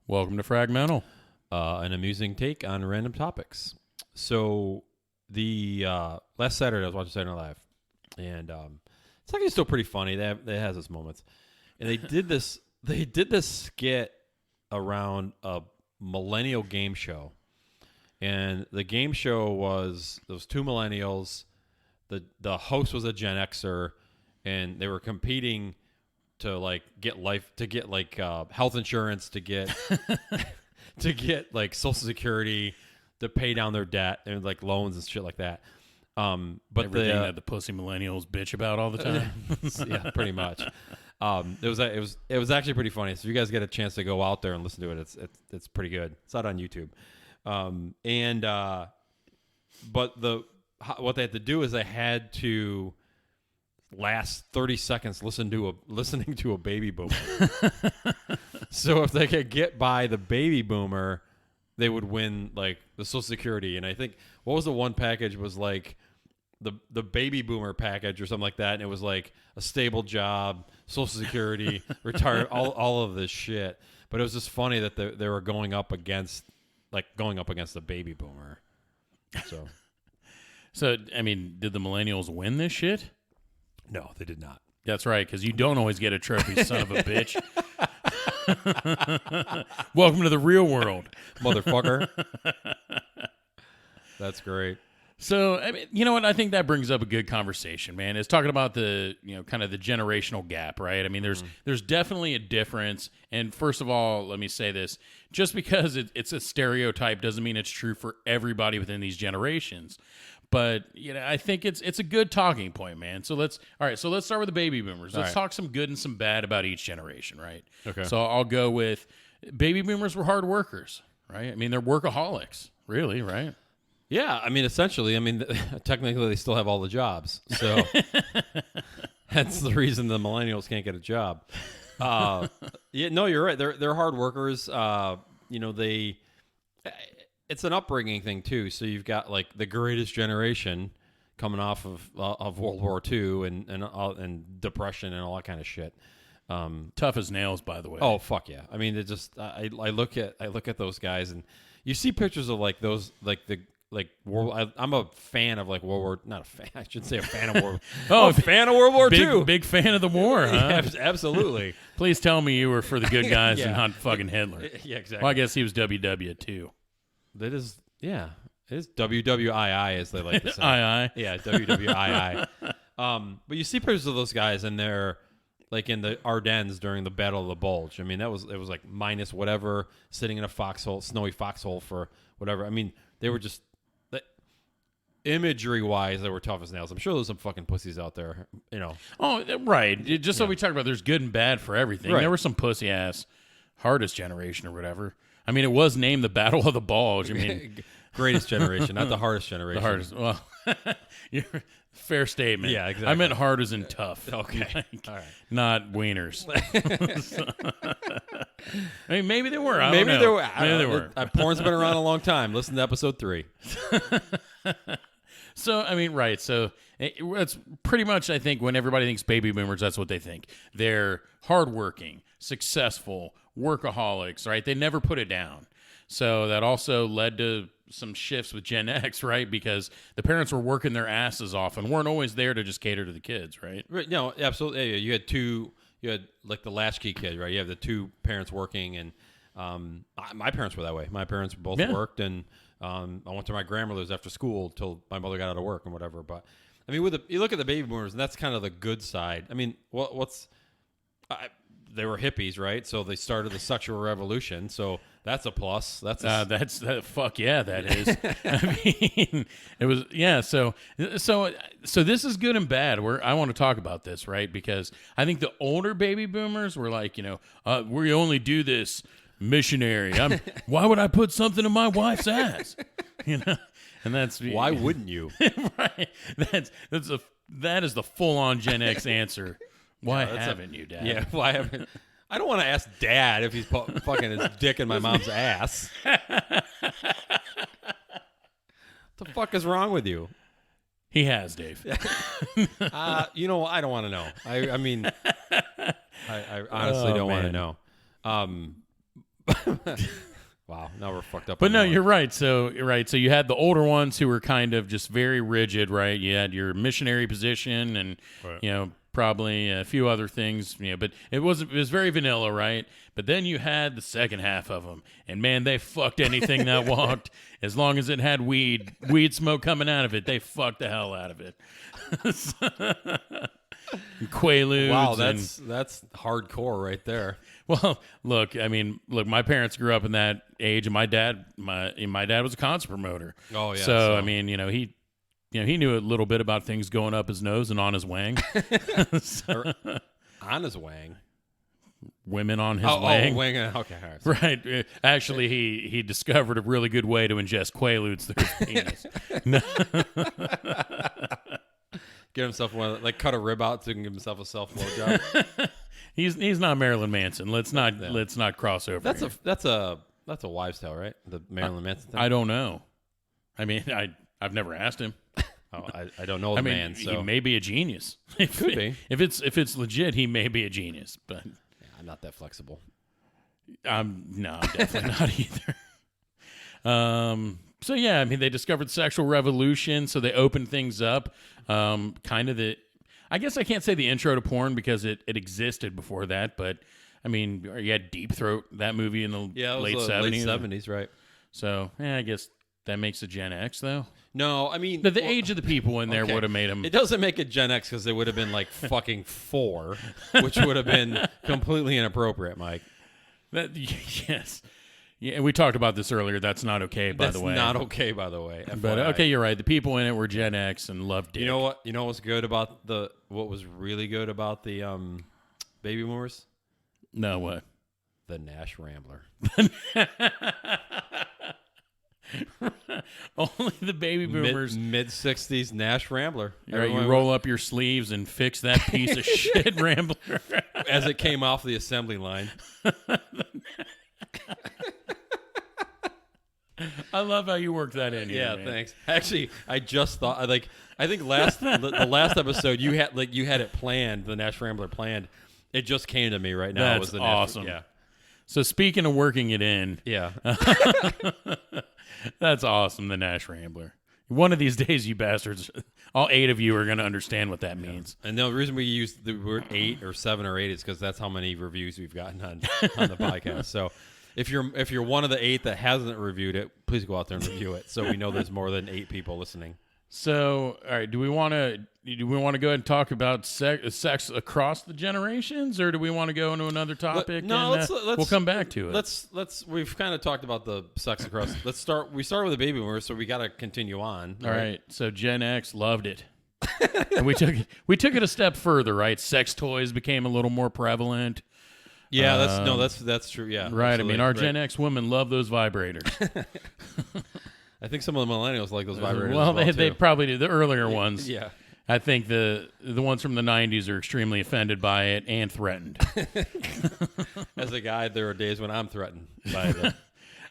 Welcome to Fragmental. An amusing take on random topics. So the last Saturday I was watching Saturday Night Live, and it's actually still pretty funny. It has its moments, and they did this. They did this skit around a millennial game show, and the game show was those two millennials. The host was a Gen Xer, and they were competing to get health insurance, to get to get like Social Security, to pay down their debt and like loans and shit like that. But everything that the pussy millennials bitch about all the time. Yeah, pretty much. It was actually pretty funny. So if you guys get a chance to go out there and listen to it, it's pretty good. It's out on YouTube. But what they had to do is they had to last 30 seconds listening to a baby boomer. So if they could get by the baby boomer, they would win like the Social Security. And I think what was the one package was like the baby boomer package or something like that, and it was like a stable job, Social Security, retire, all of this shit. But it was just funny that they were going up against the baby boomer. So I mean, did the millennials win this shit? No, they did not. That's right, because you don't always get a trophy, son of a bitch. Welcome to the real world, motherfucker. That's great. So, I mean, you know what? I think that brings up a good conversation, man. It's talking about the, kind of the generational gap, right? I mean, there's definitely a difference. And first of all, let me say this. Just because it's a stereotype doesn't mean it's true for everybody within these generations. But, I think it's a good talking point, man. So let's start with the baby boomers. Let's talk some good and some bad about each generation, right? Okay. So I'll go with baby boomers were hard workers, right? I mean, they're workaholics, really, right? Yeah, I mean, essentially, technically they still have all the jobs. So that's the reason the millennials can't get a job. Yeah, no, you're right. They're hard workers. It's an upbringing thing too. So you've got like the greatest generation coming off of World War II and depression and all that kind of shit. Tough as nails, by the way. Oh fuck yeah! I mean, it just I look at those guys, and you see pictures of like those I'm a fan of like World War. Not a fan. I should say a fan of World. Oh, a fan of World War II. Big fan of the war, huh? Yeah, absolutely. Please tell me you were for the good guys Yeah. and not fucking Hitler. Yeah, exactly. Well, I guess he was WW too. That is, yeah. It is WWII, as they like to say. II. Yeah, WWII. But you see pictures of those guys, and they're like in the Ardennes during the Battle of the Bulge. I mean, it was like minus whatever, sitting in a snowy foxhole for whatever. I mean, they were just imagery-wise, they were tough as nails. I'm sure there's some fucking pussies out there, Oh, right. Just so we talk about, there's good and bad for everything. Right. There were some pussy-ass hardest generation or whatever. I mean, it was named the Battle of the Bulge. I mean, greatest generation, not the hardest generation. the hardest. Well, fair statement. Yeah, exactly. I meant hard as in tough. Okay. All right. Not wieners. I mean, maybe they were. Maybe they were. Porn's been around a long time. Listen to episode 3. So, I mean, right. So, it's pretty much, I think, when everybody thinks baby boomers, that's what they think. They're hardworking, successful, workaholics, right? They never put it down. So, that also led to some shifts with Gen X, right? Because the parents were working their asses off and weren't always there to just cater to the kids, right? Right. No, absolutely. Yeah, you had like the latchkey kid, right? You have the two parents working, and my parents were that way. My parents both worked, and I went to my grandmother's after school till my mother got out of work and whatever. But I mean, you look at the baby boomers, and that's kind of the good side. I mean, they were hippies, right? So they started the sexual revolution. So that's a plus. Fuck yeah, that is. I mean, it was So this is good and bad. I want to talk about this, right? Because I think the older baby boomers were like, we only do this missionary. Why would I put something in my wife's ass? And that's why wouldn't you? Right. That is the full on Gen X answer. Why haven't you, Dad? Yeah, why haven't? I don't want to ask Dad if he's fucking his dick in my mom's ass. What the fuck is wrong with you? He has, Dave. I don't want to know. I mean, I honestly don't want to know. Wow, now we're fucked up. But on no, that one. you're right. So you had the older ones who were kind of just very rigid, right? You had your missionary position, and probably a few other things, but it was very vanilla, right? But then you had the second half of them, and man, they fucked anything that walked, as long as it had weed smoke coming out of it. They fucked the hell out of it. Quaaludes. Wow, that's hardcore right there. Well, look, my parents grew up in that age, and my dad was a concert promoter. Oh yeah. So I mean, he knew a little bit about things going up his nose and on his wang. On his wang. Women on his wang. Oh, wang. Okay, all right. Right. Actually, he discovered a really good way to ingest Quaaludes through his penis. Get himself one, like cut a rib out so he can give himself a self blowjob. He's not Marilyn Manson. Let's not cross over. That's a wives' tale, right? The Marilyn Manson thing. I don't know. I mean, I've never asked him. Oh, I don't know the man. So he may be a genius. Could be. If it's legit, he may be a genius. But I'm not that flexible. I'm definitely not either. So yeah, I mean, they discovered sexual revolution, so they opened things up. I guess I can't say the intro to porn because it existed before that, but I mean, you had Deep Throat, that movie in the late 70s. Late 70s, right? So I guess that makes it Gen X, though. No, I mean... The age of the people in there would have made them... It doesn't make it Gen X because they would have been like fucking 4, which would have been completely inappropriate, Mike. Yes. Yeah, and we talked about this earlier. That's not okay, by the way. That's not okay, by the way. But okay, you're right. The people in it were Gen X and loved dick. You know what? You know what's good about what was really good about the baby boomers? No, what? The Nash Rambler. Only the baby boomers. Mid 60s Nash Rambler. Right, you roll up your sleeves and fix that piece of shit Rambler. As it came off the assembly line. I love how you worked that in. Yeah, man. Thanks. Actually, I just thought I think the last episode you had it planned, the Nash Rambler planned. It just came to me right now. That's it was the awesome. Yeah. So speaking of working it in, yeah, that's awesome. The Nash Rambler. One of these days, you bastards, all 8 of you are going to understand what that means. And the reason we use the word 8 or 7 or 8 is because that's how many reviews we've gotten on the podcast. So if you're one of the 8 that hasn't reviewed it, please go out there and review it, so we know there's more than 8 people listening. So, all right, do we want to go ahead and talk about sex across the generations, or do we want to go into another topic? Let's we'll come back to it. We've kind of talked about the sex across. We started with the baby boomers, so we got to continue on. All right. So Gen X loved it. And we took it a step further, right? Sex toys became a little more prevalent. Yeah, that's true. Yeah, right. Absolutely. I mean, our Gen X women love those vibrators. I think some of the millennials like those vibrators. Well, as they probably do. The earlier ones. Yeah. I think the ones from the 90s are extremely offended by it and threatened. As a guy, there are days when I'm threatened by it.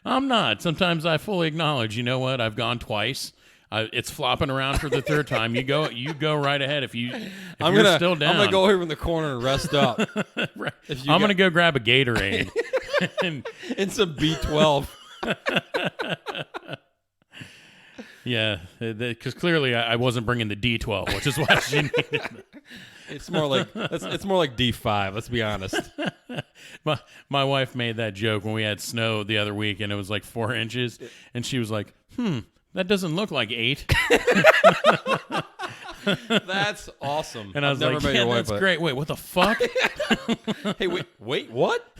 I'm not. Sometimes I fully acknowledge, you know what? I've gone twice. It's flopping around for the third time. You go right ahead. If you're still down. I'm gonna go over in the corner and rest up. Right. I'm gonna go grab a Gatorade and some B12. Yeah, because clearly I wasn't bringing the D12, which is why she needed it. It's more like D5. Let's be honest. My wife made that joke when we had snow the other week, and it was like 4 inches, and she was like, that doesn't look like 8. That's awesome. And I was like, yeah, that's great. Wait, what the fuck? Hey, wait, what?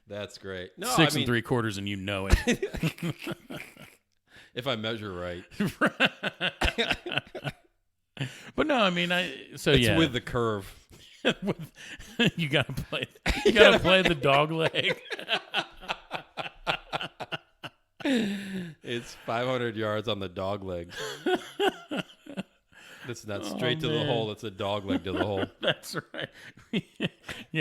That's great. No, 6 3/4, and you know it. If I measure right. But no, I mean, it's with the curve. You gotta play the dog leg. It's 500 yards on the dog leg. It's not straight to the hole. It's a dog leg to the hole. That's right. You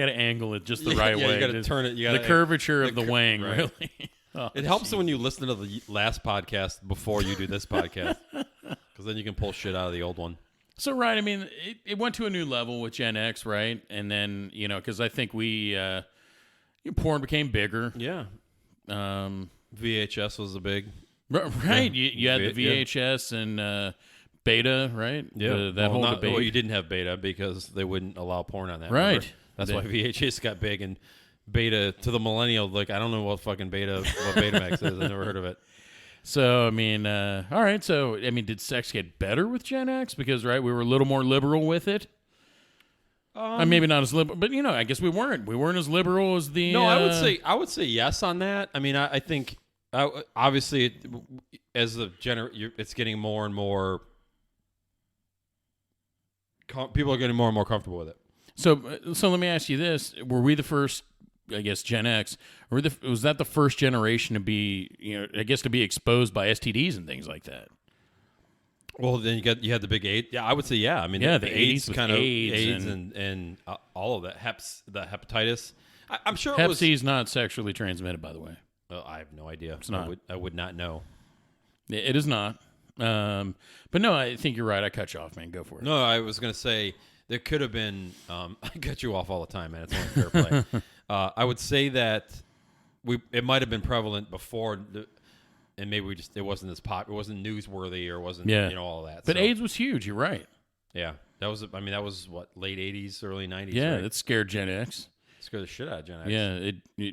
got to angle it just the right way. You got to turn it. The curvature of the wang, right. Really. Oh, it helps when you listen to the last podcast before you do this podcast, because then you can pull shit out of the old one. So, right, I mean, it went to a new level with Gen X, right? And then, because I think we, Porn became bigger. Yeah. Um, VHS was the big. right. Yeah. You had the VHS and Beta, right? Yeah. That whole debate. Well, you didn't have Beta because they wouldn't allow porn on that. Right. Remember? That's why VHS got big, and Beta to the millennial, like, I don't know what Betamax is. I've never heard of it. So, I mean, all right. So, I mean, did sex get better with Gen X? Because, right, we were a little more liberal with it. Maybe not as liberal, but, I guess we weren't. We weren't as liberal as the... No, I would say yes on that. I mean, I think, obviously, as the it's getting more and more... people are getting more and more comfortable with it. So let me ask you this: were we the first? I guess Gen X. Was that the first generation to be? I guess to be exposed by STDs and things like that. Well, then you had the big AIDS. Yeah, I would say yeah. I mean, yeah, the AIDS with kind of AIDS and all of that. The hepatitis. I'm sure Hep C is not sexually transmitted, by the way. I have no idea. It's not. I would not know. It is not. But no, I think you're right. I cut you off, man. Go for it. No, I was going to say there could have been. I cut you off all the time, man. It's only fair play. I would say that it might have been prevalent before, and maybe it wasn't as pop. It wasn't newsworthy or wasn't all that. But AIDS was huge. You're right. Yeah, that was what, late '80s, early '90s. Yeah, right? that scared Gen X. Scared the shit out of Gen X. Yeah,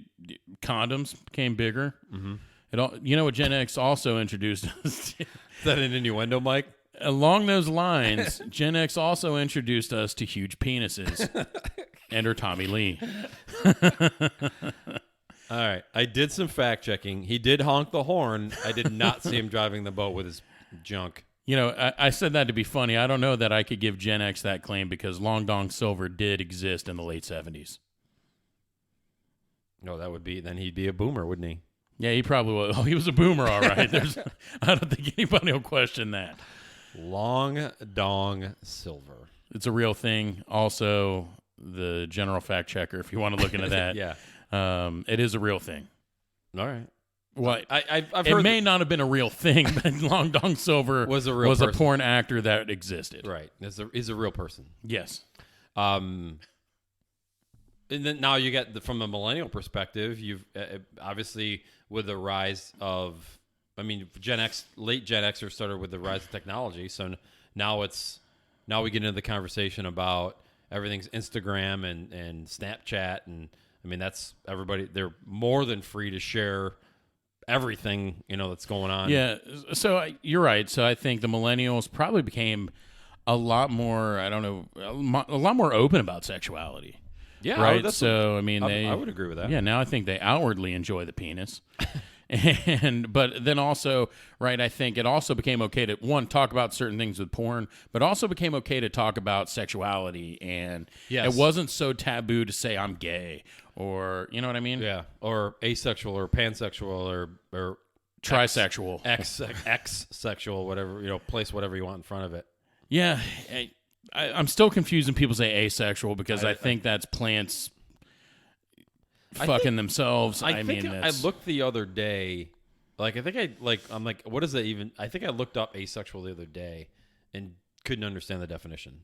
condoms became bigger. Mm-hmm. What Gen X also introduced us to? Is that an innuendo, Mike? Along those lines, Gen X also introduced us to huge penises. Enter Tommy Lee. All right. I did some fact checking. He did honk the horn. I did not see him driving the boat with his junk. I said that to be funny. I don't know that I could give Gen X that claim because Long Dong Silver did exist in the late 70s. No, then he'd be a boomer, wouldn't he? Yeah, he probably was. Oh, he was a boomer, all right. I don't think anybody will question that. Long Dong Silver. It's a real thing. Also, the general fact checker, if you want to look into that. Yeah. It is a real thing. All right. Well, I've heard it may not have been a real thing, but Long Dong Silver was a porn actor that existed. Right. Is a real person. Yes. And then now you get from a millennial perspective, you've obviously with the rise of, Gen X, late Gen Xers started with the rise of technology. So now we get into the conversation about everything's Instagram and Snapchat. And that's everybody. They're more than free to share everything, that's going on. Yeah. So you're right. So I think the millennials probably became a lot more, a lot more open about sexuality. Yeah, right. So I would agree with that. Yeah, now I think they outwardly enjoy the penis, but then also, right? I think it also became okay to talk about certain things with porn, but also became okay to talk about sexuality, and it wasn't so taboo to say I'm gay or you know what I mean? Yeah, or asexual or pansexual or trisexual, X-sexual, whatever place whatever you want in front of it. Yeah. I'm still confused when people say asexual because I think that's plants fucking themselves. I looked the other day, I'm like, what is that even? I think I looked up asexual the other day and couldn't understand the definition.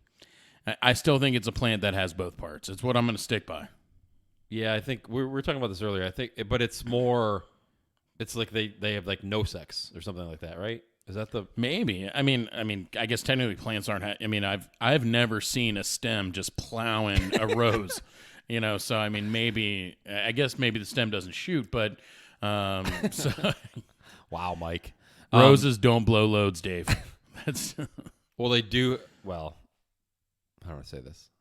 I still think it's a plant that has both parts. It's what I'm going to stick by. Yeah, I think we were talking about this earlier. I think, but it's more, it's like they have like no sex or something like that, right? Is that the maybe? I guess technically plants aren't. I've never seen a stem just plowing a rose, So maybe the stem doesn't shoot, but so wow, Mike, roses don't blow loads, Dave. That's well, they do. Well, how do I say this?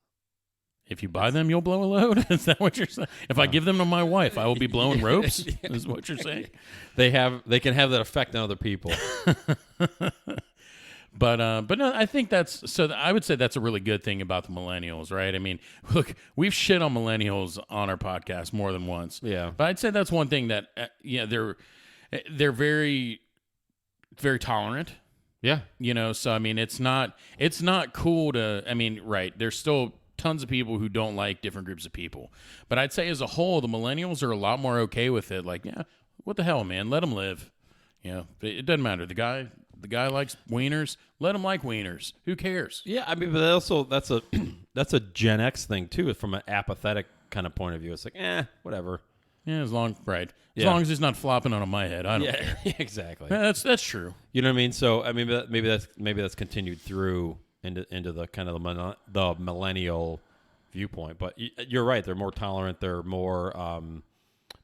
If you buy them, you'll blow a load? Is that what you're saying? If I give them to my wife, I will be blowing ropes? Is what you're saying? They can have that effect on other people. But no, I think I would say that's a really good thing about the millennials, right? Look, we've shit on millennials on our podcast more than once. Yeah. But I'd say that's one thing that, they're very, very tolerant. Yeah. So, it's not cool to, right, there's still tons of people who don't like different groups of people. But I'd say as a whole, the millennials are a lot more okay with it. Like, yeah, what the hell, man? Let them live. It doesn't matter. The guy likes wieners. Let him like wieners. Who cares? Yeah, but also that's a Gen X thing too, from an apathetic kind of point of view. It's like, whatever. Yeah, as long Yeah. as he's not flopping on my head, I don't care. Exactly. Yeah, that's true. You know what I mean? So I mean, maybe that's continued through into the kind of the millennial viewpoint. But you're right; they're more tolerant. They're more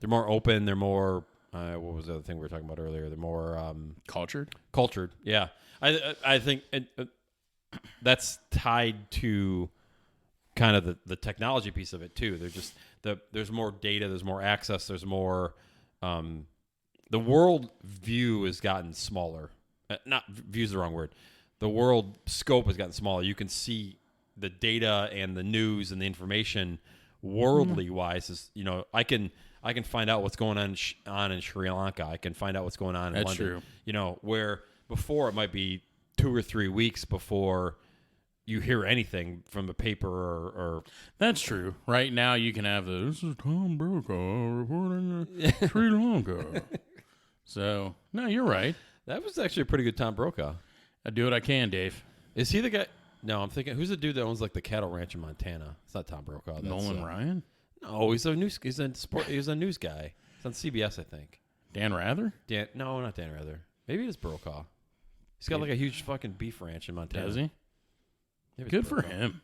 open. They're more what was the other thing we were talking about earlier? They're more Cultured. Cultured. Yeah, I think that's tied to kind of the technology piece of it too. They're just there's more data. There's more access. There's more. The world view has gotten smaller. Not view is the wrong word. The world scope has gotten smaller. You can see the data and the news and the information worldly wise. Is I can find out what's going on in Sri Lanka. I can find out what's going on in London. True. Where before it might be 2 or 3 weeks before you hear anything from the paper or That's true. Right now you can have this is Tom Brokaw reporting Sri Lanka. So, no, you're right. That was actually a pretty good Tom Brokaw. I do what I can, Dave. Is he the guy? No, I'm thinking, who's the dude that owns like the cattle ranch in Montana? It's not Tom Brokaw. That's, Nolan Ryan? No, he's a news guy. It's on CBS, I think. Dan Rather? No, not Dan Rather. Maybe it's Brokaw. He's got like a huge fucking beef ranch in Montana. Does he? Good for him.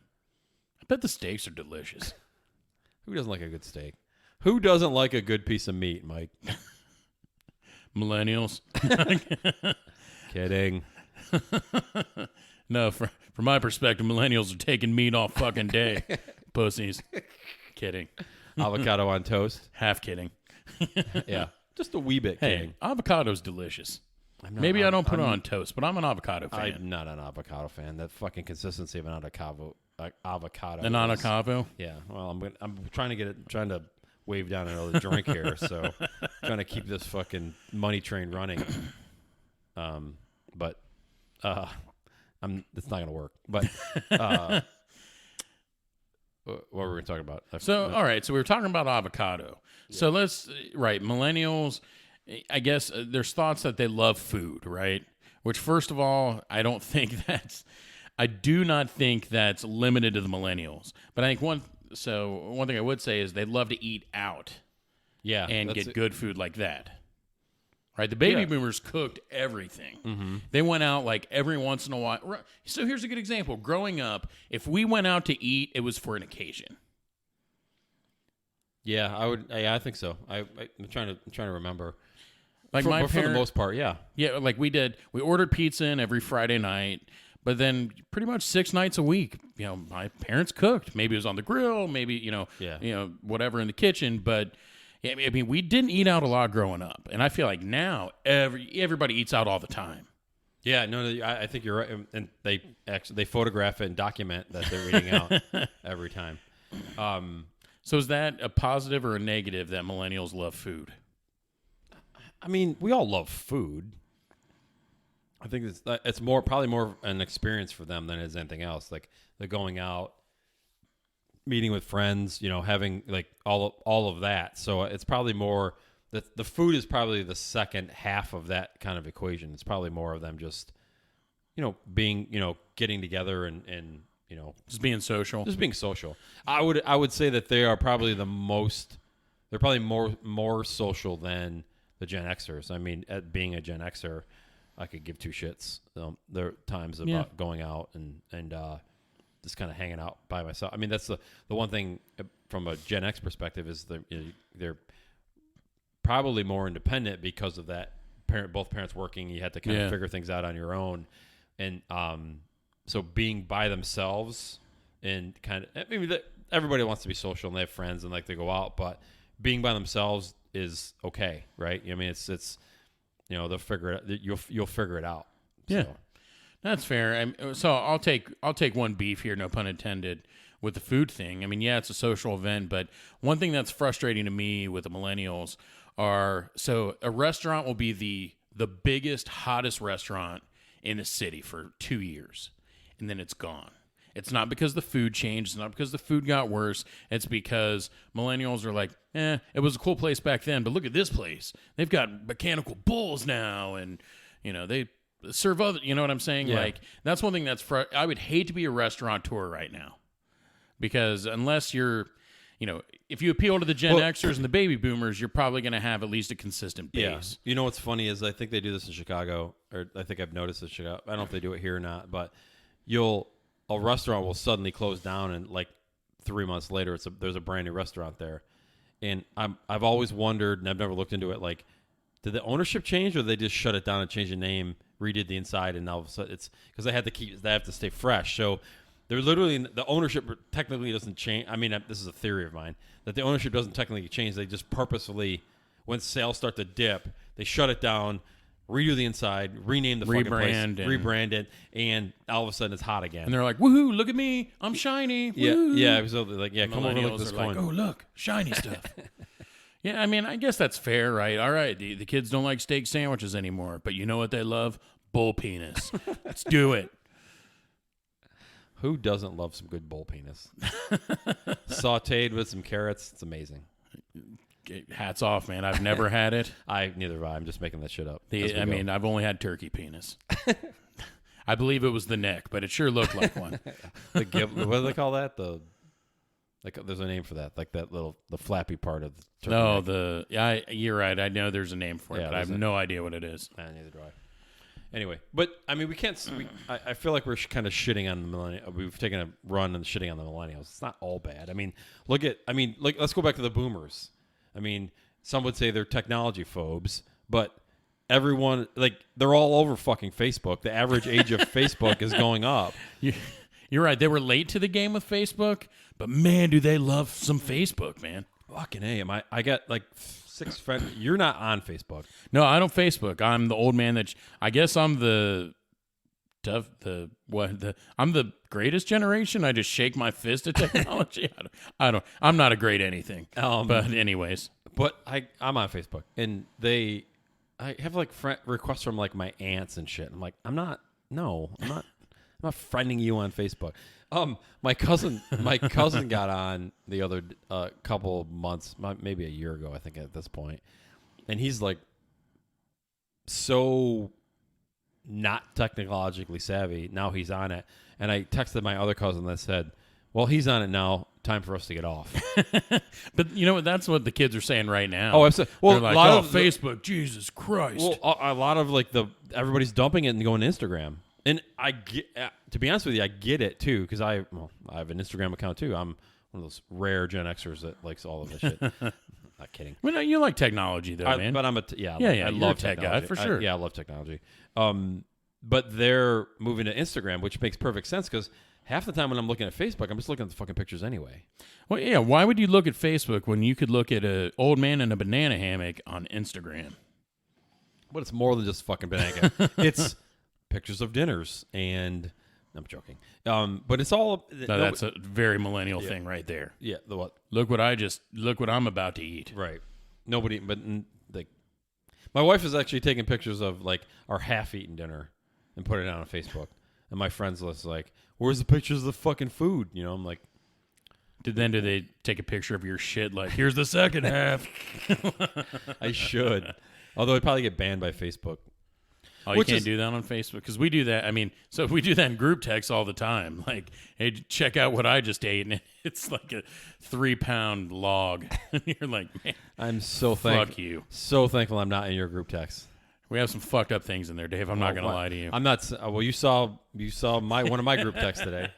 I bet the steaks are delicious. Who doesn't like a good steak? Who doesn't like a good piece of meat, Mike? Millennials. Kidding. No, from my perspective, millennials are taking meat all fucking day. Pussies. Kidding. Avocado on toast. Half kidding. Yeah. Just a wee bit kidding. Hey, avocado's delicious. Maybe I don't put it on toast, but I'm an avocado fan. I'm not an avocado fan. That fucking consistency of an avocado. An avocado? Yeah. Well, I'm trying to wave down another drink here, so trying to keep this fucking money train running. But it's not gonna work. But what were we talking about? All right. So we were talking about avocado. Yeah. So millennials. I guess there's thoughts that they love food, right? Which, first of all, I do not think that's limited to the millennials. But I think one thing I would say is they love to eat out, and get good food like that. Right? The baby boomers cooked everything. Mm-hmm. They went out like every once in a while. So here's a good example. Growing up, if we went out to eat, it was for an occasion. Yeah, I would. Yeah, I think so. I'm trying to remember. Like for the most part, yeah. Yeah, like we ordered pizza in every Friday night, but then pretty much 6 nights a week, my parents cooked. Maybe it was on the grill, maybe, whatever in the kitchen. But I mean, we didn't eat out a lot growing up. And I feel like now everybody eats out all the time. Yeah, no, I think you're right. And they photograph it and document that they're eating out every time. So is that a positive or a negative that millennials love food? I mean, we all love food. I think it's probably more an experience for them than it is anything else. Like they're going out, meeting with friends, having like all of that. So it's probably more the food is probably the second half of that kind of equation. It's probably more of them just, being, getting together and just being social. Just being social. I would say that they are probably they're probably more social than the Gen Xers. I mean, at being a Gen Xer, I could give two shits. There are times about going out and just kind of hanging out by myself. I mean, that's the one thing from a Gen X perspective is they're probably more independent because of that. Both parents working, you had to kind of figure things out on your own, and so being by themselves and kind of everybody wants to be social and they have friends and like they go out, but being by themselves is okay, right? I mean, it's they'll figure it. You'll figure it out. Yeah, so. That's fair. So I'll take one beef here, no pun intended, with the food thing. I mean, yeah, it's a social event, but one thing that's frustrating to me with the millennials so a restaurant will be the biggest, hottest restaurant in the city for 2 years, and then it's gone. It's not because the food changed. It's not because the food got worse. It's because millennials are like, it was a cool place back then, but look at this place. They've got mechanical bulls now, and, they serve other, you know what I'm saying? Yeah. Like, that's one thing I would hate to be a restaurateur right now, because unless you're, if you appeal to the Gen Xers and the baby boomers, you're probably going to have at least a consistent base. Yeah. You know what's funny is I think they do this in Chicago, or I think I've noticed in Chicago. I don't know if they do it here or not, but a restaurant will suddenly close down, and like 3 months later, there's a brand new restaurant there. And I've always wondered, and I've never looked into it, like, did the ownership change, or did they just shut it down and change the name, redid the inside, and now all of a sudden it's because they have to stay fresh. So they're literally, the ownership technically doesn't change. I mean, this is a theory of mine, that the ownership doesn't technically change. They just purposefully, when sales start to dip, they shut it down, redo the inside, rename the fucking place, rebrand it, and all of a sudden it's hot again. And they're like, "Woohoo! Look at me, I'm shiny." Woo-hoo. Yeah. So like, come over, look at this coin. Like, "Oh, look, shiny stuff." Yeah, I mean, I guess that's fair, right? All right, the kids don't like steak sandwiches anymore, but you know what they love? Bull penis. Let's do it. Who doesn't love some good bull penis? Sauteed with some carrots. It's amazing. Hats off, man. I've never had it. Neither have I. I'm just making that shit up. I've only had turkey penis. I believe it was the neck, but it sure looked like one. What do they call that? There's a name for that, like the flappy part of the turkey neck. You're right. I know there's a name for it, but I have no idea what it is. Neither do I. Anyway, but I mean, we can't. I feel like we're kind of shitting on the millennials. We've taken a run and shitting on the millennials. It's not all bad. I mean, let's go back to the boomers. I mean, some would say they're technology phobes, but everyone, like, they're all over fucking Facebook. The average age of Facebook is going up. You're right. They were late to the game with Facebook, but man, do they love some Facebook, man. Fucking A. I got like 6 friends. You're not on Facebook. No, I don't Facebook. I'm the old man I guess I'm I'm the greatest generation. I just shake my fist at technology. I'm not a great anything. But anyways. But I'm on Facebook, and I have like requests from like my aunts and shit. I'm like, I'm not friending you on Facebook. My cousin got on the other couple months, maybe a year ago, I think at this point, and he's like so not technologically savvy. Now he's on it, and I texted my other cousin that said, "Well, he's on it now. Time for us to get off." But you know what? That's what the kids are saying right now. Oh, absolutely. Well, they're like, a lot of Facebook, Jesus Christ. Well, a lot of like everybody's dumping it and going to Instagram. And I get, to be honest with you, I get it too, because I have an Instagram account too. I'm one of those rare Gen Xers that likes all of this shit. Not kidding. Well, no, you like technology though, man. But I love tech guy for sure. I love technology. But they're moving to Instagram, which makes perfect sense because half the time when I'm looking at Facebook, I'm just looking at the fucking pictures anyway. Well, yeah. Why would you look at Facebook when you could look at an old man in a banana hammock on Instagram? But it's more than just fucking banana. It's pictures of dinners, and I'm joking. But it's all. That's a very millennial thing right there. Yeah. The what? Look what I'm about to eat. Right. Nobody, but like, my wife is actually taking pictures of like our half-eaten dinner and putting it on Facebook. And my friends list like, "Where's the pictures of the fucking food?" You know, I'm like, do they take a picture of your shit? Like, here's the second half. I should, although I'd probably get banned by Facebook. Oh, you can't do that on Facebook? Because we do that. I mean, so we do that in group text all the time. Like, hey, check out what I just ate. And it's like a 3-pound log. And you're like, man, I'm so thankful. Fuck you. So thankful I'm not in your group text. We have some fucked up things in there, Dave. I'm not going to lie to you. I'm not. Well, you saw one of my group texts today.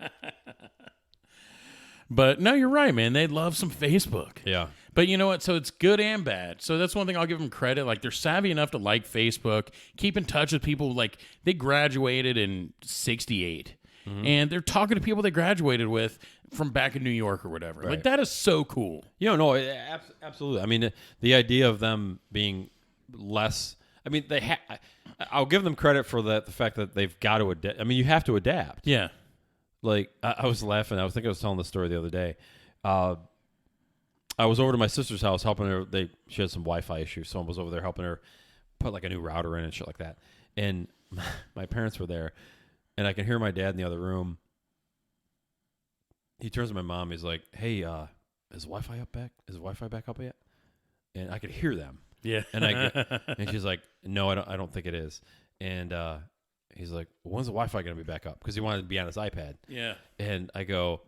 But no, you're right, man. They love some Facebook. Yeah. But you know what? So it's good and bad. So that's one thing I'll give them credit. Like, they're savvy enough to like Facebook, keep in touch with people. Like, they graduated in 68. Mm-hmm. And they're talking to people they graduated with from back in New York or whatever. Right. Like, that is so cool. No, absolutely. I mean, the idea of them being less... I mean, I'll give them credit for the fact that they've got to adapt. I mean, you have to adapt. Yeah. Like, I was laughing. I was telling the story the other day. I was over to my sister's house helping her. She had some Wi-Fi issues. Someone was over there helping her put like a new router in and shit like that. And my parents were there, and I can hear my dad in the other room. He turns to my mom. He's like, "Hey, is Wi-Fi back? Is Wi-Fi back up yet?" And I could hear them. Yeah. And she's like, "No, I don't think it is." And he's like, "When's the Wi-Fi going to be back up?" Because he wanted to be on his iPad. Yeah. And I go,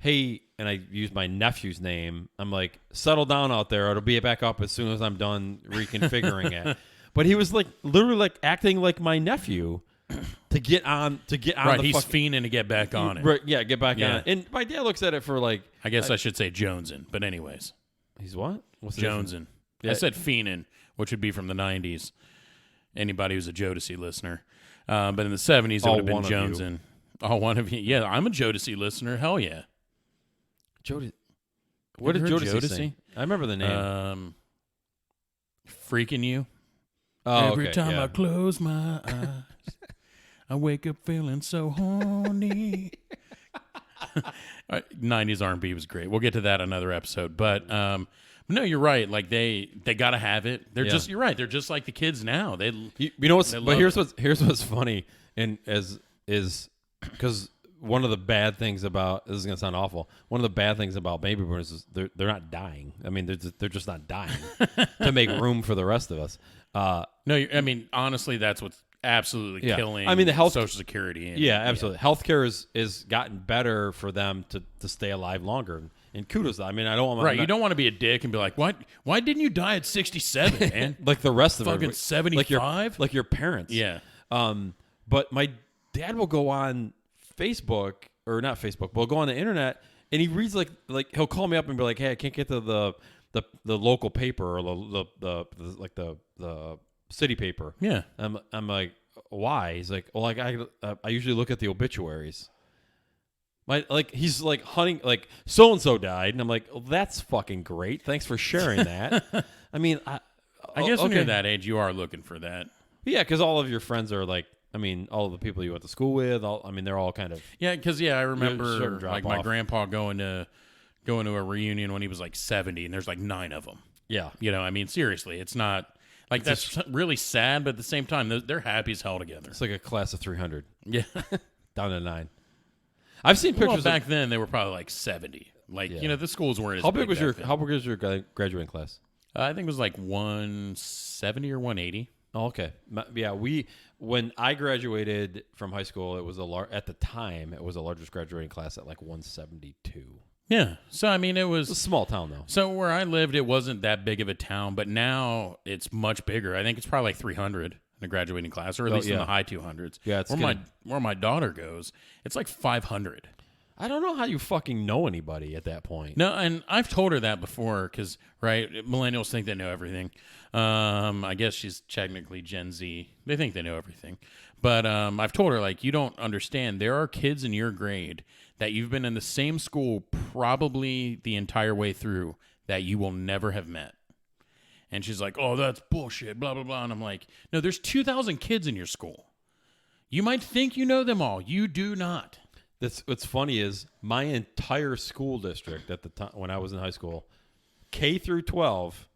hey, and I use my nephew's name. I'm like, settle down out there. It'll be back up as soon as I'm done reconfiguring it. But he was like literally like acting like my nephew to get on Right, the he's fucking, fiending to get back on it. Right, yeah, get back Yeah. on it. And my dad looks at it for like, I guess I should say jonesing, but anyways, he's what? What's the jonesing. Yeah. I said fiending, which would be from the 90s. Anybody who's a Jodeci listener. But in the 70s, it All would have been one of you. jonesing. Oh, one of you. Yeah, I'm a Jodeci listener. Hell yeah. Jodeci? What did heard Jodeci Jodeci? sing? I remember the name. Freaking You. Oh, Every okay, time yeah. I close my eyes, I wake up feeling so horny. 90s R&B was great. We'll get to that another episode. But no, you're right. Like they got to have it. They're Yeah. just. You're right. They're just like the kids now. They. You know what's? They But love here's what's funny, and is because one of the bad things about this is gonna sound awful. One of the bad things about baby boomers is they're not dying. I mean, they're just not dying to make room for the rest of us. No, I mean honestly, that's what's absolutely Yeah. killing. I mean, the health- Social Security. And, Yeah, absolutely. Healthcare is gotten better for them to stay alive longer. And kudos. I mean, I don't want Right, you don't want to be a dick and be like, "What? Why didn't you die at 67, man?" like the rest of Fucking everybody. 75? like your parents. Yeah. But my dad will go on Facebook or not Facebook, but he'll go on the internet and he reads like he'll call me up and be like, "Hey, I can't get to the local paper or the city paper." Yeah. I'm like, "Why?" He's like, "Well, like I usually look at the obituaries." He's like hunting, like so and so died, and I'm like, "Oh, that's fucking great. Thanks for sharing that." I mean, I guess when okay. you're that age, you are looking for that. Yeah, because all of your friends are like, I mean, all of the people you went to school with, they're all kind of. Yeah, because I remember certain drop like my off. grandpa going to a reunion when he was like 70, and there's like 9 of them. Yeah, You know, I mean, seriously, it's not like that's really sad, but at the same time, they're happy as hell together. it's like a class of 300 Yeah. down to 9. I've seen Well, pictures. back then they were probably like 70. Like Yeah. the schools weren't as how big was back then. how big was your graduating class? I think it was like 170 or 180. Oh, okay. When I graduated from high school, it was at the time it was the largest graduating class at like 172. Yeah. So I mean, it It's a was. small town though. So where I lived, it wasn't that big of a town, but now it's much bigger. I think it's probably like 300 in a graduating class, or at least in yeah. the high 200s. Yeah, it's where my daughter goes, it's like 500. I don't know how you fucking know anybody at that point. No, and I've told her that before because, right, millennials think they know everything. I guess she's technically Gen Z. They think they know everything. But I've told her, like, you don't understand. There are kids in your grade that you've been in the same school probably the entire way through that you will never have met. And she's like, oh, that's bullshit, blah, blah, blah. And I'm like, no, there's 2,000 kids in your school. You might think you know them all. You do not. What's funny is my entire school district at the time when I was in high school, K through 12,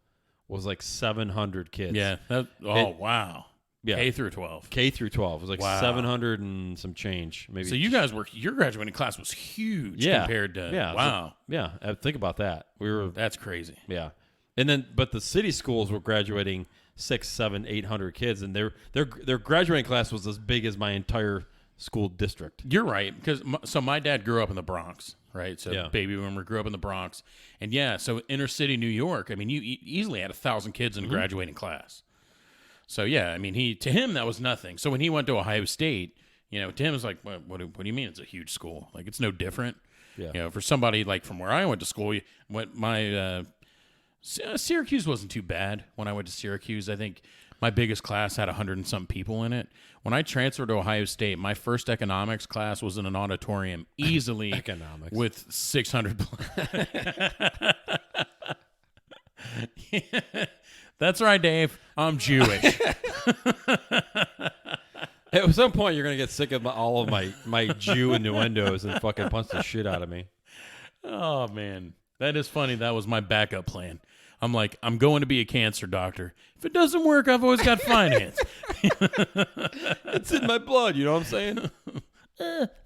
was like 700 kids. Yeah. Wow. Yeah. K through 12. K through 12 was like Wow. 700 and some change. Maybe. So your graduating class was huge Yeah. compared to, Yeah. wow. Yeah. Think about that. We were, That's crazy. yeah. And then, but the city schools were graduating 600, 700, 800 kids, and their graduating class was as big as my entire school district. You're right, because my dad grew up in the Bronx, right? So Yeah. baby boomer grew up in the Bronx, and yeah, so inner city New York. I mean, you easily had 1,000 kids in a graduating class. So yeah, I mean, to him that was nothing. So when he went to Ohio State, to him it was like, what do you mean it's a huge school? Like it's no different. Yeah. For somebody like from where I went to school, Syracuse wasn't too bad when I went to Syracuse. I think my biggest class had 100 and some people in it. When I transferred to Ohio State, my first economics class was in an auditorium easily Economics. with 600. That's right, Dave. I'm Jewish. At some point, you're gonna get sick of all of my Jew innuendos and fucking punch the shit out of me. Oh, man. That is funny. That was my backup plan. I'm like, I'm going to be a cancer doctor. If it doesn't work, I've always got finance. It's in my blood. You know what I'm saying?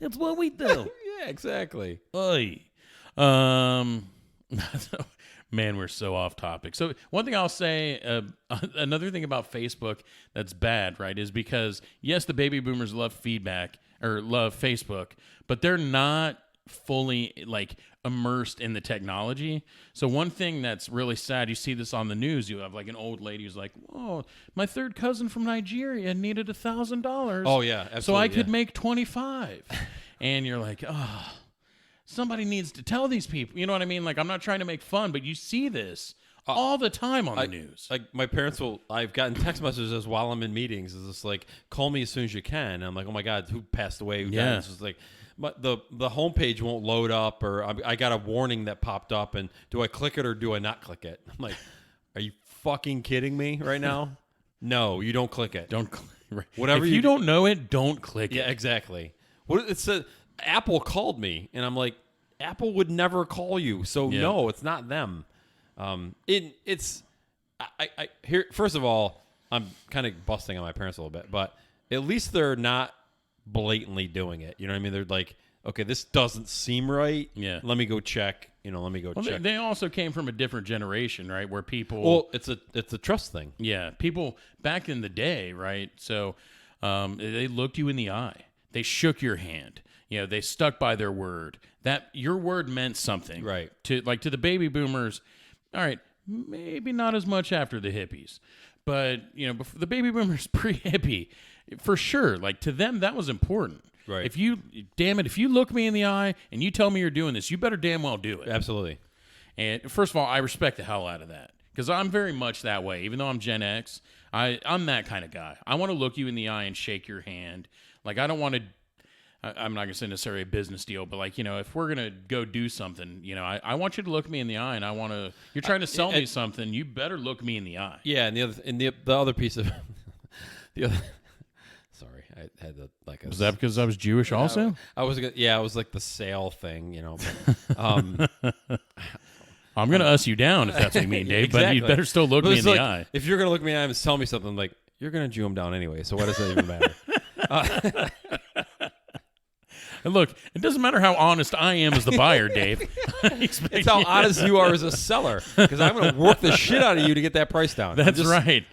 It's what we do. Yeah, exactly. Oy. Man, we're so off topic. So one thing I'll say, another thing about Facebook that's bad, right, is because, yes, the baby boomers love feedback or love Facebook, but they're not fully like immersed in the technology. So one thing that's really sad, you see this on the news, you have like an old lady who's like, oh, my third cousin from Nigeria needed $1,000. Oh, yeah, absolutely. So I could make 25. And you're like, oh, somebody needs to tell these people. You know what I mean? Like, I'm not trying to make fun, but you see this all the time on the news. Like, my parents I've gotten text messages while I'm in meetings. It's just like, call me as soon as you can. And I'm like, oh my God, who passed away? Who died? It's just like, but the homepage won't load up, or I got a warning that popped up, and do I click it or do I not click it? I'm like, are you fucking kidding me right now? No, you don't click it. Don't click. Whatever if you don't know it, don't click it. Yeah, exactly. What it said, Apple called me, and I'm like, Apple would never call you, so no, it's not them. It's here. First of all, I'm kind of busting on my parents a little bit, but at least they're not blatantly doing it. You know what I mean? They're like, okay, this doesn't seem right. Yeah. Let me go check. Check. They also came from a different generation, right? Where people. Well, it's a trust thing. Yeah. People back in the day, right? So, they looked you in the eye. They shook your hand. You know, they stuck by their word. That your word meant something. Right. To the baby boomers. All right. Maybe not as much after the hippies, but before the baby boomers pre-hippie. For sure, like to them, that was important. Right. If you look me in the eye and you tell me you're doing this, you better damn well do it. Absolutely. And first of all, I respect the hell out of that because I'm very much that way. Even though I'm Gen X, I'm that kind of guy. I want to look you in the eye and shake your hand. Like I don't want to. I'm not gonna say necessarily a business deal, but like if we're gonna go do something, I want you to look me in the eye, and I want to. You're trying to sell me something, you better look me in the eye. Yeah, and the other piece of the other. Sorry, I had the Was that because I was Jewish also? I was like the sale thing, But, I'm gonna us you down if that's what you mean, Dave. Exactly. But you better still look me in the eye. If you're gonna look me in the eye and tell me something, like you're gonna Jew him down anyway. So what does that even matter? And look, it doesn't matter how honest I am as the buyer, Dave. It's how honest you are as a seller, because I'm gonna work the shit out of you to get that price down. That's right.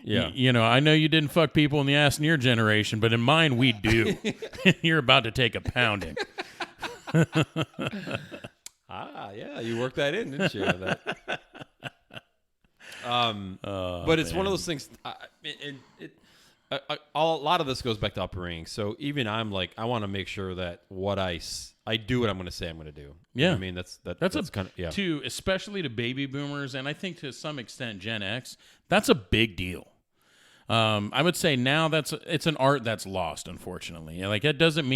Yeah. I know you didn't fuck people in the ass in your generation, but in mine, we do. You're about to take a pounding. Yeah, you worked that in, didn't you? But it's one of those things. A lot of this goes back to upbringing. So even I'm like, I want to make sure that what I do what I'm going to say I'm going to do. Yeah, you know I mean that's kind of to especially to baby boomers, and I think to some extent Gen X. That's a big deal. I would say now it's an art that's lost, unfortunately. Like it doesn't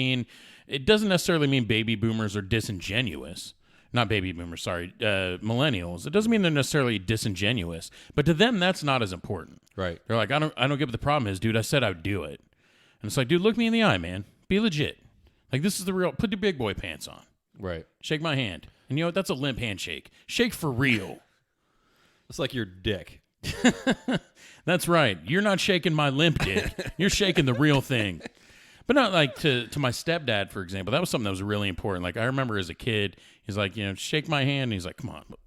necessarily mean baby boomers are disingenuous. Not baby boomers, sorry, millennials. It doesn't mean they're necessarily disingenuous, but to them that's not as important. Right. They're like, I don't get what the problem is, dude. I said I would do it, and it's like, dude, look me in the eye, man. Be legit. Like this is the real. Put your big boy pants on. Right. Shake my hand, and you know what? That's a limp handshake. Shake for real. It's like your dick. That's right. You're not shaking my limp dick. You're shaking the real thing. But not like to my stepdad, for example. That was something that was really important. Like I remember as a kid, he's like, shake my hand. And he's like, come on, what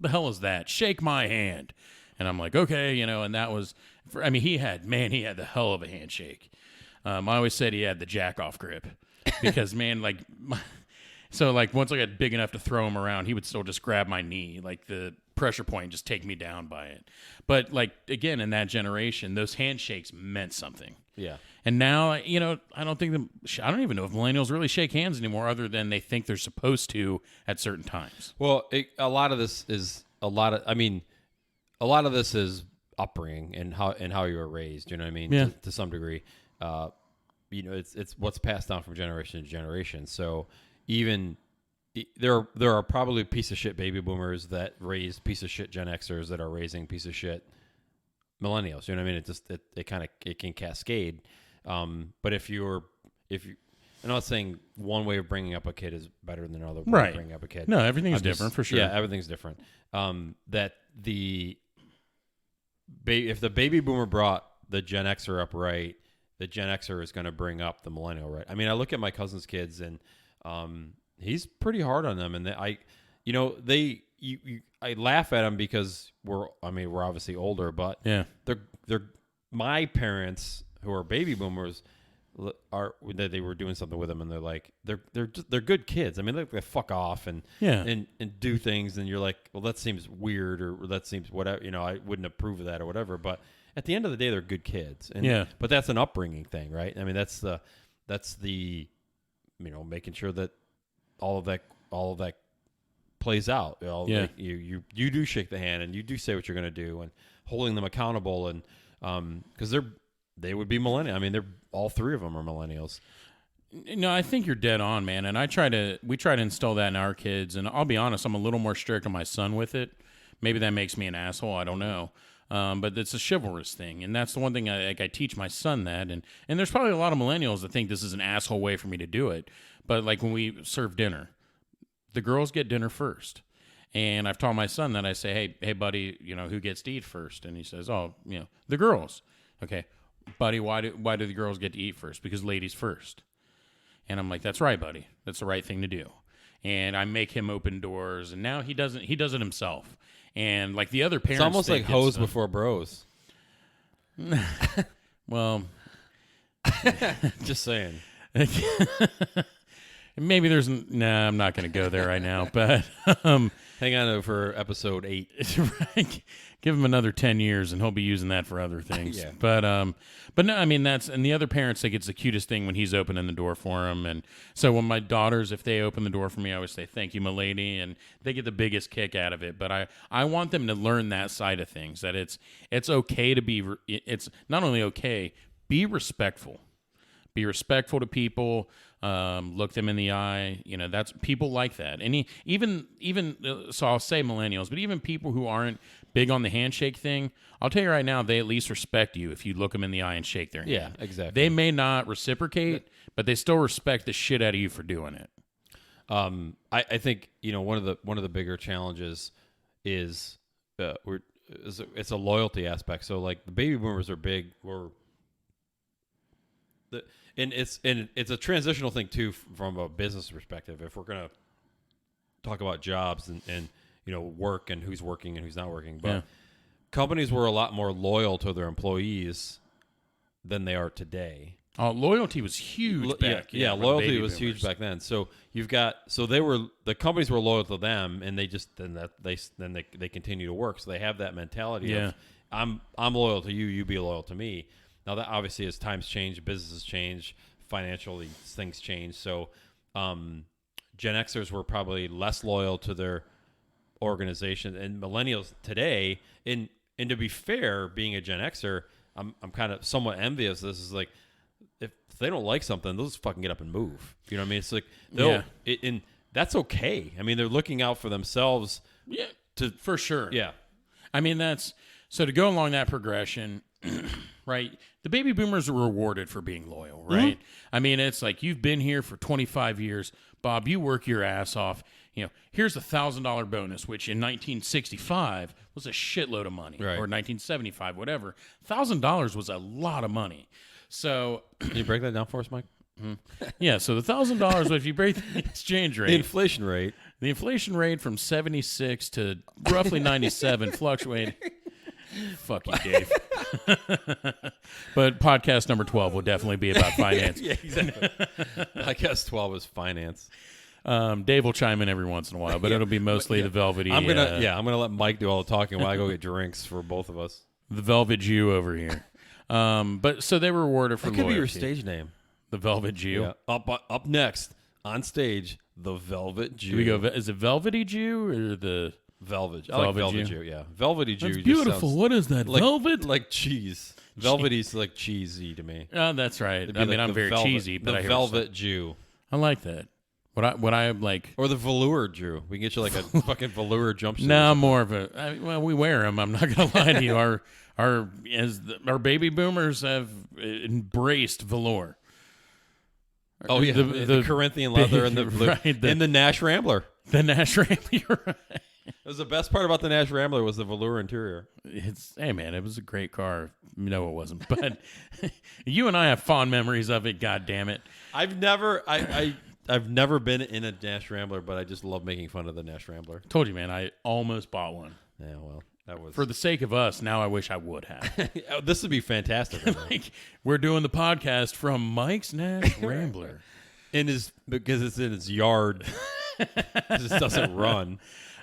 the hell is that? Shake my hand. And I'm like, okay, and that was, he had the hell of a handshake. I always said he had the jack off grip because so like once I got big enough to throw him around, he would still just grab my knee, like the pressure point, just take me down by it. But like, again, in that generation, those handshakes meant something. Yeah. And now, I don't even know if millennials really shake hands anymore, other than they think they're supposed to at certain times. Well, a lot of this is upbringing and how you were raised. You know what I mean? Yeah. To some degree, it's what's passed down from generation to generation. So even there are probably piece of shit baby boomers that raised piece of shit Gen Xers that are raising piece of shit millennials. You know what I mean? It can cascade. But if you, I'm not saying one way of bringing up a kid is better than another way of bringing up a kid. No, everything's different for sure. Yeah, everything's different. If the baby boomer brought the Gen Xer up right, the Gen Xer is going to bring up the millennial right. I mean, I look at my cousin's kids and he's pretty hard on them, and I laugh at them because we're obviously older, but yeah, they're my parents who are baby boomers that they were doing something with them, and they're like, they're good kids. I mean, they fuck off and do things, and you're like, well, that seems weird, or that seems whatever. I wouldn't approve of that or whatever. But at the end of the day, they're good kids. And, but that's an upbringing thing, right? I mean, that's the making sure that all of that plays out. Like you do shake the hand, and you do say what you're going to do, and holding them accountable, and because they would be millennials. I mean, all three of them are millennials. No, I think you're dead on, man. And we try to instill that in our kids. And I'll be honest, I'm a little more strict on my son with it. Maybe that makes me an asshole. I don't know. But it's a chivalrous thing. And that's the one thing I teach my son that. And there's probably a lot of millennials that think this is an asshole way for me to do it. But like when we serve dinner, the girls get dinner first. And I've taught my son that. I say, hey, buddy, who gets to eat first? And he says, the girls. Okay, buddy, why do the girls get to eat first? Because ladies first. And I'm like, that's right, buddy. That's the right thing to do. And I make him open doors, and now he does it himself. And like the other parents, it's almost like hoes before bros. Well, just saying. Maybe I'm not going to go there right now, but hang on for episode 8. Right. Give him another 10 years, and he'll be using that for other things. Yeah. But no, I mean, and the other parents think it's the cutest thing when he's opening the door for him. And so when my daughters, if they open the door for me, I always say, thank you, my lady, and they get the biggest kick out of it. But I want them to learn that side of things, that it's okay to be, it's not only okay, be respectful. Be respectful to people. Look them in the eye. That's people like that. And even so, I'll say millennials, but even people who aren't big on the handshake thing, I'll tell you right now, they at least respect you if you look them in the eye and shake their hand. Yeah, exactly. They may not reciprocate, but they still respect the shit out of you for doing it. I think one of the bigger challenges is it's a loyalty aspect. So like the baby boomers are big. And it's a transitional thing too from a business perspective. If we're gonna talk about jobs and work and who's working and who's not working, but companies were a lot more loyal to their employees than they are today. Loyalty was huge back. Loyalty was huge back then. So the companies were loyal to them, and they just they continue to work. So they have that mentality of I'm loyal to you, you be loyal to me. Now, that obviously as times change, businesses change, financially things change. So Gen Xers were probably less loyal to their organization. And millennials today, and to be fair, being a Gen Xer, I'm kind of somewhat envious. This is like, if they don't like something, they'll just fucking get up and move. You know what I mean? It's like, and that's okay. I mean, they're looking out for themselves. Yeah, for sure. Yeah. I mean, so to go along that progression, right? The baby boomers are rewarded for being loyal, right? Mm-hmm. I mean, it's like, you've been here for 25 years. Bob, you work your ass off. Here's $1,000 bonus, which in 1965 was a shitload of money, right. Or 1975, whatever. $1,000 was a lot of money. So can you break that down for us, Mike? Mm-hmm. Yeah, so the $1,000, if you break the exchange rate, the inflation rate from 76 to roughly 97 fluctuated. Fuck you, Dave. But podcast number 12 will definitely be about finance. Yeah, exactly. Podcast 12 is finance. Dave will chime in every once in a while, but it'll be mostly the velvety. I'm gonna let Mike do all the talking while I go get drinks for both of us. The Velvet Jew over here. But so they were rewarded for loyalty. That could be your stage name. The Velvet Jew. Yeah. Up next on stage, the Velvet Jew. Do we go? Is it Velvety Jew or the Velvet? I like Velvet Jew. Yeah, Velvety Jew. That's beautiful. What is that? Like, velvet? Like cheese. Velvety's like cheesy to me. Oh, that's right. I mean, I'm very cheesy, but the I hear Velvet Jew. I like that. What I like, or the velour Jew. We can get you like a fucking velour jumpsuit. No, more of well, we wear them. I'm not gonna lie to you. Our baby boomers have embraced velour. Oh yeah, the Corinthian leather and the right, and the Nash Rambler. The Nash Rambler. Right. It was the best part about the Nash Rambler was the velour interior. Hey man, it was a great car. No, it wasn't. But you and I have fond memories of it. God damn it! I've never been in a Nash Rambler, but I just love making fun of the Nash Rambler. Told you, man. I almost bought one. Yeah, well, That was For the sake of us, now I wish I would have. this would be fantastic. Like, we're doing the podcast from Mike's Nash Rambler. Because it's in his yard. It just doesn't run.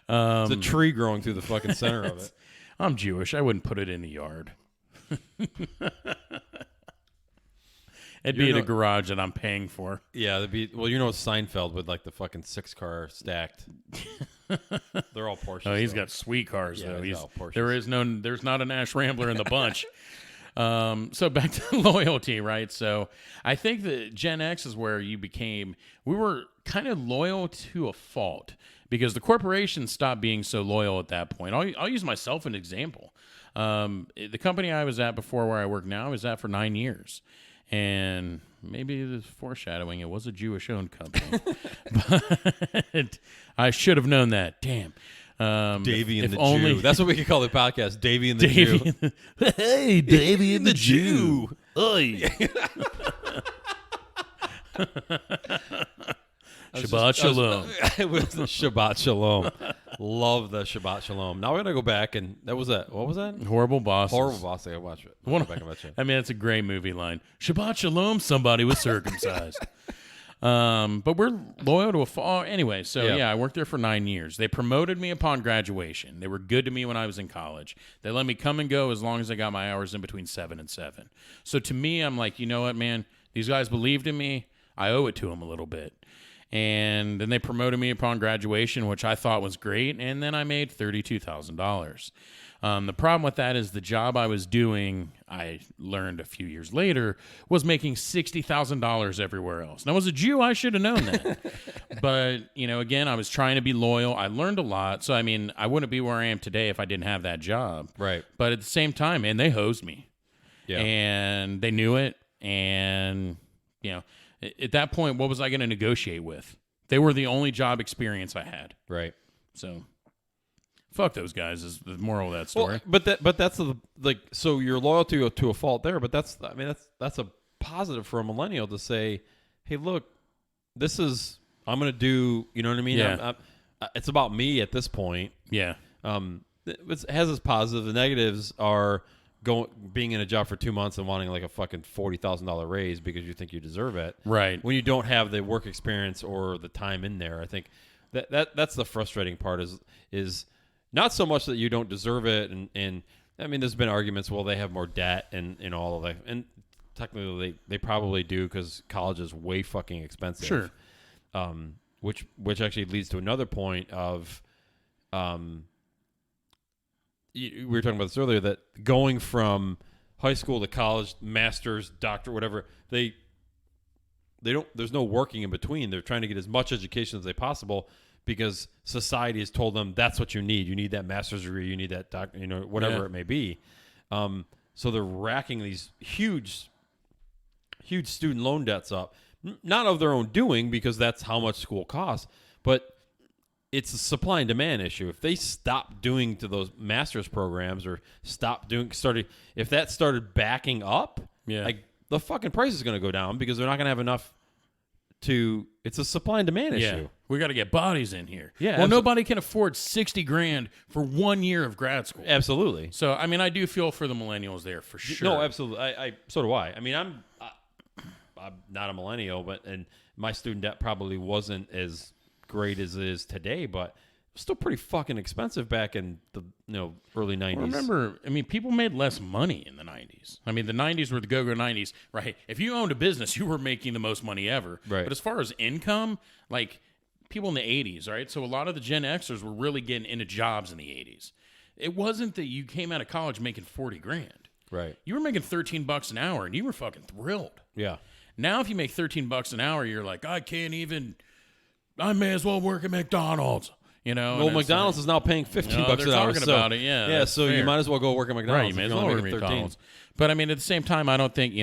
There's a tree growing through the fucking center of it. I'm Jewish. I wouldn't put it in the yard. It'd be in a garage that I'm paying for. Yeah, it'd be. Well, Seinfeld with like the fucking 6-car stacked. They're all Porsches. Oh, he's got sweet cars though. There's not a Nash Rambler in the bunch. So back to loyalty, right? So I think that Gen X is where we were kind of loyal to a fault because the corporations stopped being so loyal at that point. I'll use myself as an example. The company I was at before where I work now, I was at for 9 years. And maybe this foreshadowing, it was a Jewish-owned company. But I should have known that. Damn. Davy and the Jew. That's what we could call the podcast. Davy and the Jew. Hey, Davy and the Jew. Oy. Shabbat Shalom. It was the Shabbat Shalom. Love the Shabbat Shalom. Now we're going to go back and what was that? Horrible Bosses. Horrible Boss. I got to watch it. I mean, it's a great movie line. Shabbat Shalom, somebody was circumcised. But we're loyal to a fall. Anyway, so yeah, I worked there for 9 years. They promoted me upon graduation. They were good to me when I was in college. They let me come and go as long as I got my hours in between 7 and 7. So to me, I'm like, you know what, man? These guys believed in me. I owe it to them a little bit. And then they promoted me upon graduation, which I thought was great. And then I made $32,000. The problem with that is the job I was doing, I learned a few years later, was making $60,000 everywhere else. Now, as a Jew, I should have known that. But, again, I was trying to be loyal. I learned a lot. So, I mean, I wouldn't be where I am today if I didn't have that job. Right. But at the same time, man, they hosed me. Yeah. And they knew it. And, at that point, what was I going to negotiate with? They were the only job experience I had. Right. So, fuck those guys is the moral of that story. Well, but that's so you're loyal to a fault there. But that's a positive for a millennial to say, hey, look, I'm going to do. You know what I mean? Yeah. It's about me at this point. Yeah. It has its positives. The negatives are being in a job for 2 months and wanting like a fucking $40,000 raise because you think you deserve it. Right. When you don't have the work experience or the time in there, I think that's the frustrating part is not so much that you don't deserve it. And I mean, there's been arguments, well, they have more debt and all of that. And technically they probably do because college is way fucking expensive. Sure. Which actually leads to another point of, we were talking about this earlier, that going from high school to college, master's, doctor, whatever, they don't. There's no working in between. They're trying to get as much education as they possible because society has told them that's what you need. You need that master's degree. You need that doctor. Whatever it may be. So they're racking these huge student loan debts up, not of their own doing because that's how much school costs, but it's a supply and demand issue. If they stop doing to those master's programs or if that started backing up, like the fucking price is going to go down because they're not going to have enough it's a supply and demand issue. We got to get bodies in here. Yeah. Well, nobody can afford $60,000 for 1 year of grad school. Absolutely. So, I mean, I do feel for the millennials there for sure. No, absolutely. So do I. I mean, I'm not a millennial, and my student debt probably wasn't as great as it is today, but still pretty fucking expensive back in the early 90s. Remember, I mean, people made less money in the 90s. I mean, the 90s were the go-go 90s, right? If you owned a business, you were making the most money ever. Right. But as far as income, like people in the 80s, right? So a lot of the Gen Xers were really getting into jobs in the 80s. It wasn't that you came out of college making $40,000. Right. You were making $13 an hour, and you were fucking thrilled. Yeah. Now, if you make $13 an hour, you're like, I may as well work at McDonald's. Well, McDonald's is now paying $15 an hour. They're talking about it, yeah. Yeah, so fair. you might as well go work at McDonald's. Right, you may as well work at McDonald's. But, I mean, at the same time, I don't think,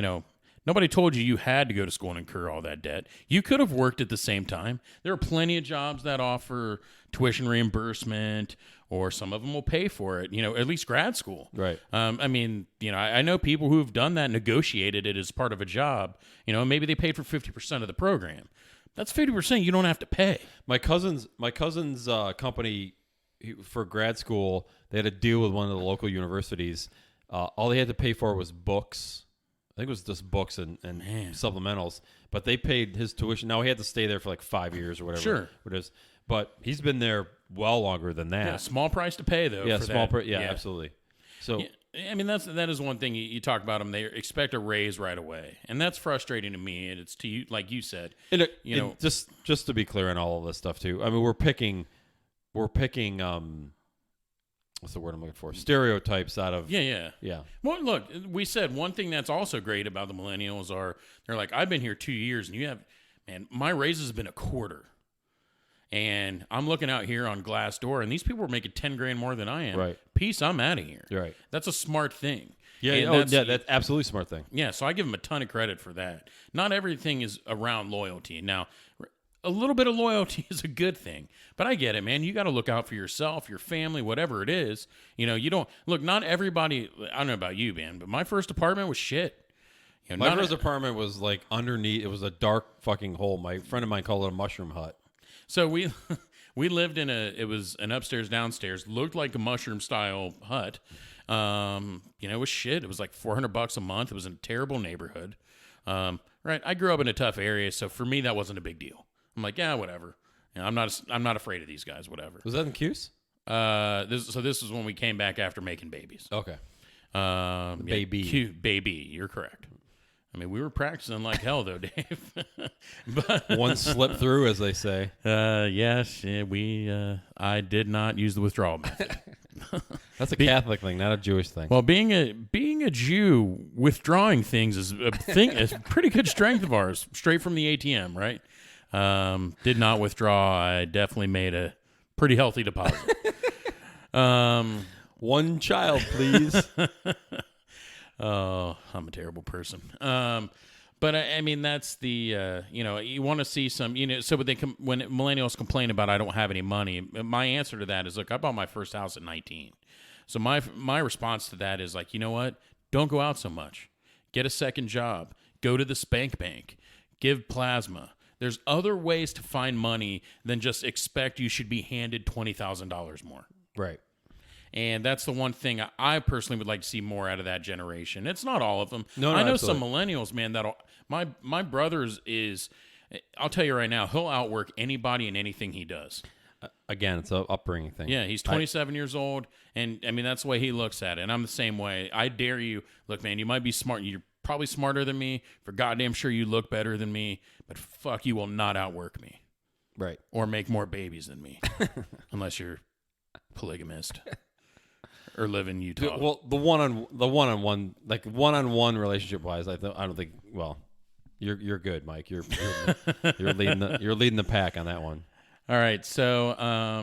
nobody told you had to go to school and incur all that debt. You could have worked at the same time. There are plenty of jobs that offer tuition reimbursement, or some of them will pay for it, at least grad school. Right. I mean, I know people who've done that, negotiated it as part of a job. Maybe they paid for 50% of the program. That's 50% you don't have to pay. My cousin's company for grad school, they had a deal with one of the local universities. All he had to pay for was books. I think it was just books and supplementals. But they paid his tuition. Now, he had to stay there for like 5 years or whatever. Sure. It is. But he's been there well longer than that. Yeah, small price to pay, though. Yeah, for small that. price. Yeah, absolutely. So, I mean, that is one thing you talk about them. They expect a raise right away, and that's frustrating to me. And it's to you, like you said. And just to be clear on all of this stuff too. I mean, we're picking. What's the word I'm looking for? Stereotypes out of yeah. Well, look, we said one thing that's also great about the millennials are they're like, I've been here 2 years, and you have, man, my raise has been a quarter, and I'm looking out here on Glassdoor, and these people are making $10,000 more than I am. Right. Peace, I'm out of here. Right. That's a smart thing. Yeah, that's absolutely smart thing. Yeah, so I give them a ton of credit for that. Not everything is around loyalty. Now, a little bit of loyalty is a good thing, but I get it, man. You got to look out for yourself, your family, whatever it is. You don't look. Not everybody. I don't know about you, man, but my first apartment was shit. My first apartment was like underneath. It was a dark fucking hole. My friend of mine called it a mushroom hut. So we lived in it was an upstairs downstairs, looked like a mushroom style hut. It was shit. It was like $400 a month. It was in a terrible neighborhood. Right. I grew up in a tough area, so for me that wasn't a big deal. I'm like, yeah, whatever. I'm not afraid of these guys. Whatever. Was that in Cuse? This is when we came back after making babies. Okay. Baby. You're correct. I mean, we were practicing like hell, though, Dave. But one slip through, as they say. Yes, I did not use the withdrawal method. That's a Catholic thing, not a Jewish thing. Well, being a Jew, withdrawing things is a thing. It's a pretty good strength of ours, straight from the ATM, right? Did not withdraw. I definitely made a pretty healthy deposit. One child, please. Oh, I'm a terrible person. But I mean, that's the you want to see some, so when millennials complain about I don't have any money, my answer to that is, look, I bought my first house at 19. So my response to that is like, you know what? Don't go out so much. Get a second job. Go to the spank bank. Give plasma. There's other ways to find money than just expect you should be handed $20,000 more. Right. And that's the one thing I personally would like to see more out of that generation. It's not all of them. No, I know absolutely. some millennials, man, my brother's is, I'll tell you right now, he'll outwork anybody in anything he does. Again, it's an upbringing thing. Yeah, he's 27 years old, and I mean, that's the way he looks at it. And I'm the same way. I dare you. Look, man, you might be smart. You're probably smarter than me. For goddamn sure you look better than me, but fuck, you will not outwork me. Right. Or make more babies than me. Unless you're polygamist. Or live in Utah. Well, the one-on-one relationship wise, I don't think. Well, you're good, Mike. You're leading the pack on that one. All right, so I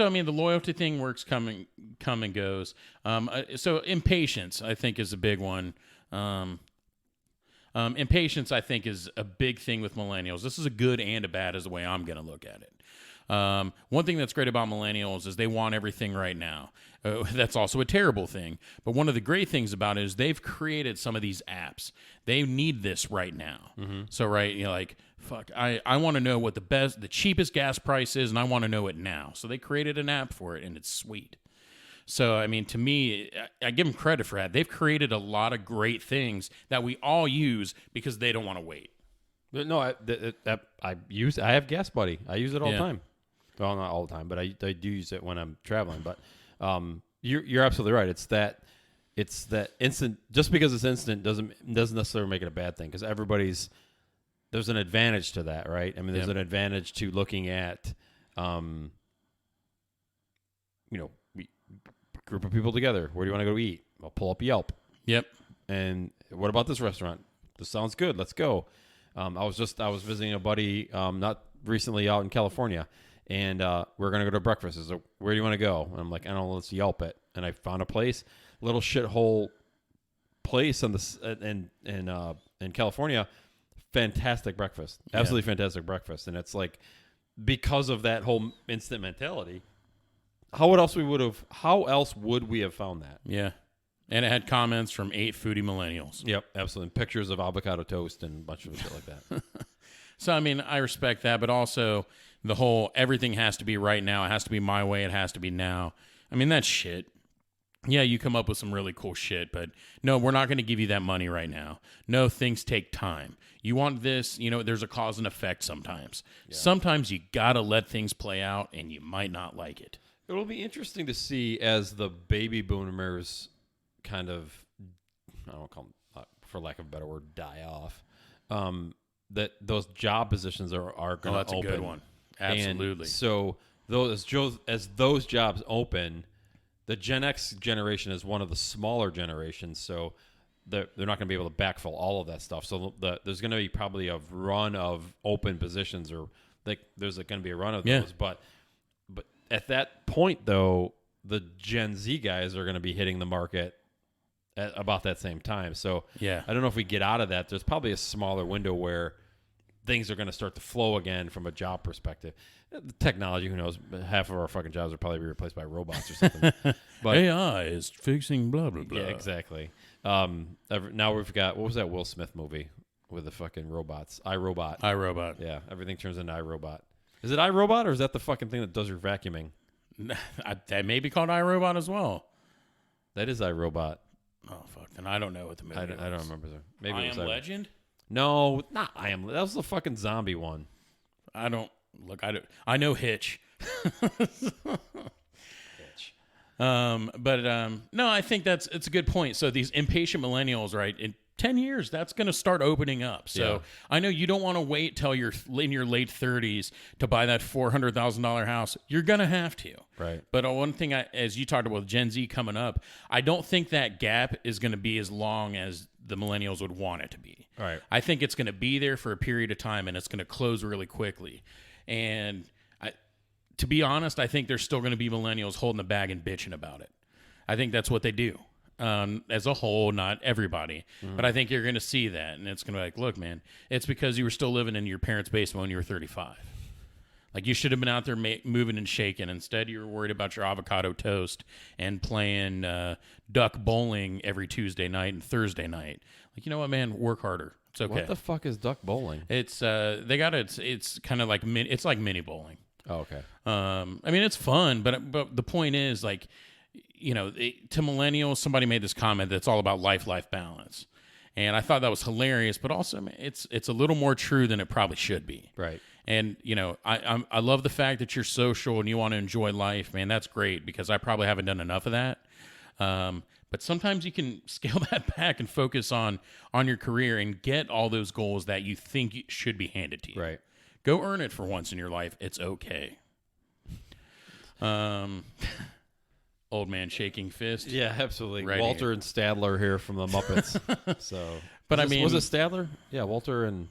mean, the loyalty thing works, come and goes. So impatience, I think, is a big one. Impatience, I think, is a big thing with millennials. This is a good and a bad, is the way I'm going to look at it. One thing that's great about millennials is they want everything right now. That's also a terrible thing. But one of the great things about it is they've created some of these apps. They need this right now. Mm-hmm. So, right, like, fuck, I want to know what the cheapest gas price is, and I want to know it now. So they created an app for it, and it's sweet. So, I mean, to me, I give them credit for that. They've created a lot of great things that we all use because they don't want to wait. No, I have Gas Buddy. I use it all the time. Well, not all the time, but I do use it when I'm traveling. But you're absolutely right. It's that instant. Just because it's instant doesn't necessarily make it a bad thing, because there's an advantage to that, right? I mean, there's an advantage to looking at, group of people together. Where do you want to go eat? I'll pull up Yelp. Yep. And what about this restaurant? This sounds good. Let's go. I was visiting a buddy not recently out in California. And we're going to go to breakfast. He's like, where do you want to go? And I'm like, I don't know, let's Yelp it. And I found a place, little shithole place in California. Fantastic breakfast. Absolutely fantastic breakfast. And it's like, because of that whole instant mentality, how else would we have found that? Yeah. And it had comments from 8 foodie millennials. Yep, absolutely. And pictures of avocado toast and a bunch of shit like that. So, I mean, I respect that, but also, the whole everything has to be right now. It has to be my way. It has to be now. I mean, that's shit. Yeah, you come up with some really cool shit, but no, we're not going to give you that money right now. No, things take time. You want this, there's a cause and effect sometimes. Yeah. Sometimes you got to let things play out, and you might not like it. It'll be interesting to see as the baby boomers kind of, I don't call them, for lack of a better word, die off, that those job positions are going to open. That's a good one. Absolutely. And so as those jobs open, the Gen X generation is one of the smaller generations, so they're not going to be able to backfill all of that stuff. So there's going to be probably a run of open positions, or there's going to be a run of those. But at that point, though, the Gen Z guys are going to be hitting the market at about that same time. So I don't know if we get out of that. There's probably a smaller window where things are going to start to flow again from a job perspective. The technology, who knows? Half of our fucking jobs will probably be replaced by robots or something. But AI is fixing blah, blah, blah. Yeah, exactly. Now we've got, what was that Will Smith movie with the fucking robots? iRobot. iRobot. Yeah, everything turns into iRobot. Is it iRobot, or is that the fucking thing that does your vacuuming? That may be called iRobot as well. That is iRobot. Oh, fuck. Then I don't know what the movie was. I don't remember. Maybe I it was Am Legend? No, not I Am. That was the fucking zombie one. I don't. Look, I know Hitch. Hitch. No, I think it's a good point. So these impatient millennials, right? In 10 years, that's going to start opening up. So I know you don't want to wait till you're in your late 30s to buy that $400,000 house. You're going to have to. Right. But one thing, as you talked about Gen Z coming up, I don't think that gap is going to be as long as the millennials would want it to be. Right. I think it's going to be there for a period of time, and it's going to close really quickly. And to be honest, I think there's still going to be millennials holding the bag and bitching about it. I think that's what they do. As a whole, not everybody. Mm-hmm. But I think you're going to see that, and it's going to be like, look, man, it's because you were still living in your parents' basement when you were 35. Like, you should have been out there moving and shaking. Instead, you were worried about your avocado toast and playing duck bowling every Tuesday night and Thursday night. Like, you know what, man? Work harder. It's okay. What the fuck is duck bowling? It's it's kind of like it's like mini bowling. Oh, okay. I mean, it's fun, but the point is, like, to millennials, somebody made this comment that's all about life balance, and I thought that was hilarious. But also, it's a little more true than it probably should be. Right. And I love the fact that you're social and you want to enjoy life, man. That's great, because I probably haven't done enough of that. But sometimes you can scale that back and focus on your career and get all those goals that you think should be handed to you. Right. Go earn it for once in your life. It's okay. Old man shaking fist. Yeah, absolutely. Right Walter here. and Stadler here from the Muppets. So, but was it Stadler? Yeah, Walter and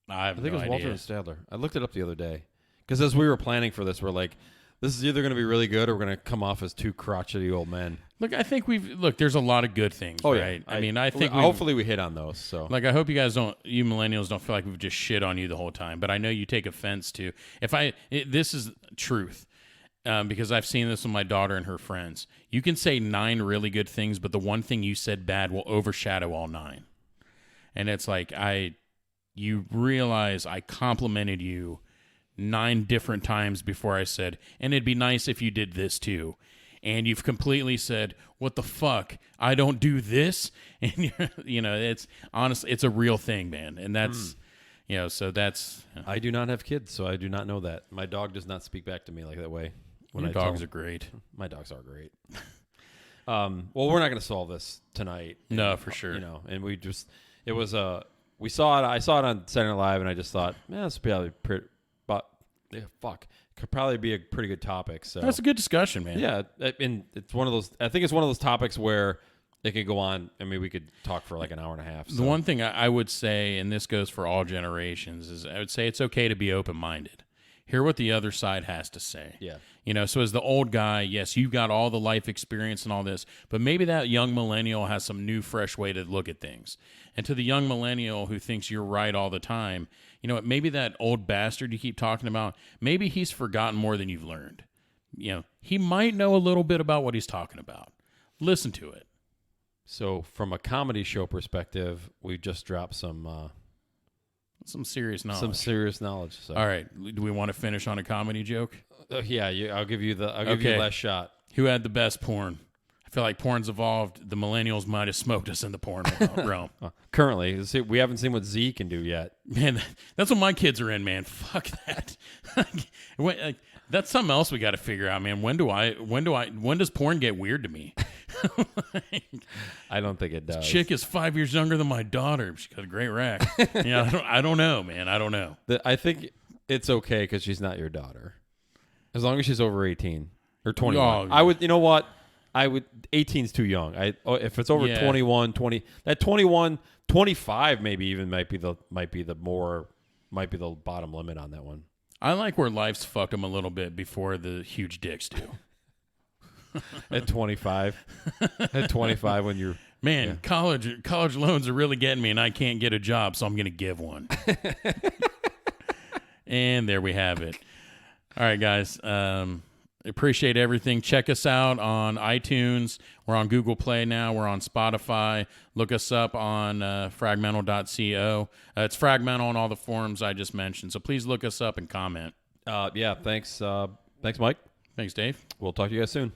I think it was idea. Walter and Stadler. I looked it up the other day because as we were planning for this, we're like, this is either going to be really good or we're going to come off as two crotchety old men. Look, I think there's a lot of good things, right? Yeah. I mean, I think hopefully we hit on those. So, like, I hope you millennials don't feel like we've just shit on you the whole time. But I know you take offense to this is truth. Because I've seen this with my daughter and her friends. You can say 9 really good things, but the one thing you said bad will overshadow all 9. And it's like, you realize I complimented you 9 different times before I said, and it'd be nice if you did this too. And you've completely said, what the fuck? I don't do this? And, it's honestly, it's a real thing, man. And that's, so that's. I do not have kids, so I do not know that. My dog does not speak back to me like that way. Your dogs are great. My dogs are great. Well, we're not going to solve this tonight. No, for sure. And we saw it. I saw it on Saturday Night Live, and I just thought, man, this probably could probably be a pretty good topic. So that's a good discussion, man. Yeah, and it's one of those. I think it's one of those topics where it could go on. I mean, we could talk for like an hour and a half. So. The one thing I would say, and this goes for all generations, is I would say it's okay to be open-minded. Hear what the other side has to say. Yeah. So as the old guy, yes, you've got all the life experience and all this, but maybe that young millennial has some new, fresh way to look at things. And to the young millennial who thinks you're right all the time, maybe that old bastard you keep talking about, maybe he's forgotten more than you've learned. He might know a little bit about what he's talking about. Listen to it. So from a comedy show perspective, we just dropped some... Some serious knowledge. Some serious knowledge. So. All right. Do we want to finish on a comedy joke? Yeah, I'll give you the last shot. Who had the best porn? I feel like porn's evolved. The millennials might have smoked us in the porn realm. Currently, we haven't seen what Z can do yet. Man, that's what my kids are in, man. Fuck that. That's something else we got to figure out, man. When does porn get weird to me? I don't think it does. This chick is 5 years younger than my daughter. She got a great rack. I don't know, man. I don't know. I think it's okay because she's not your daughter, as long as she's over 18 or 21. Oh, I would. You know what? 18's too young. If it's over 21, 20, that 21, 25 maybe even might be the bottom limit on that one. I like where life's fucked them a little bit before the huge dicks do. At 25, when you're college loans are really getting me, and I can't get a job, so I'm gonna give one. And there we have it. All right, guys. Appreciate everything. Check us out on iTunes. We're on Google Play now. We're on Spotify. Look us up on fragmental.co. It's Fragmental on all the forums I just mentioned. So please look us up and comment. Thanks. Thanks, Mike. Thanks, Dave. We'll talk to you guys soon.